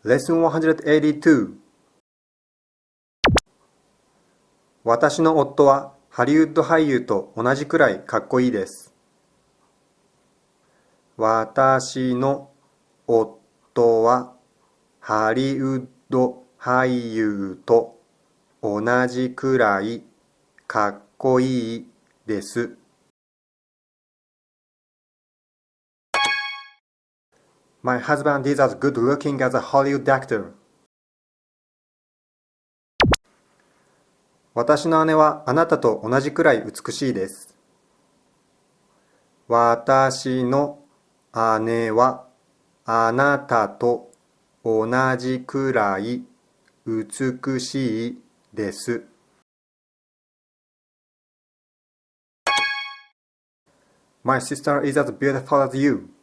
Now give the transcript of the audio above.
Lesson 182私の夫はハリウッド俳優と同じくらいかっこいいです。私の夫はハリウッド俳優と同じくらいかっこいいです。My husband is as good looking as a Hollywood actor. 私の姉はあなたと同じくらい美しいです。私の姉はあなたと同じくらい美しいです。My sister is as beautiful as you.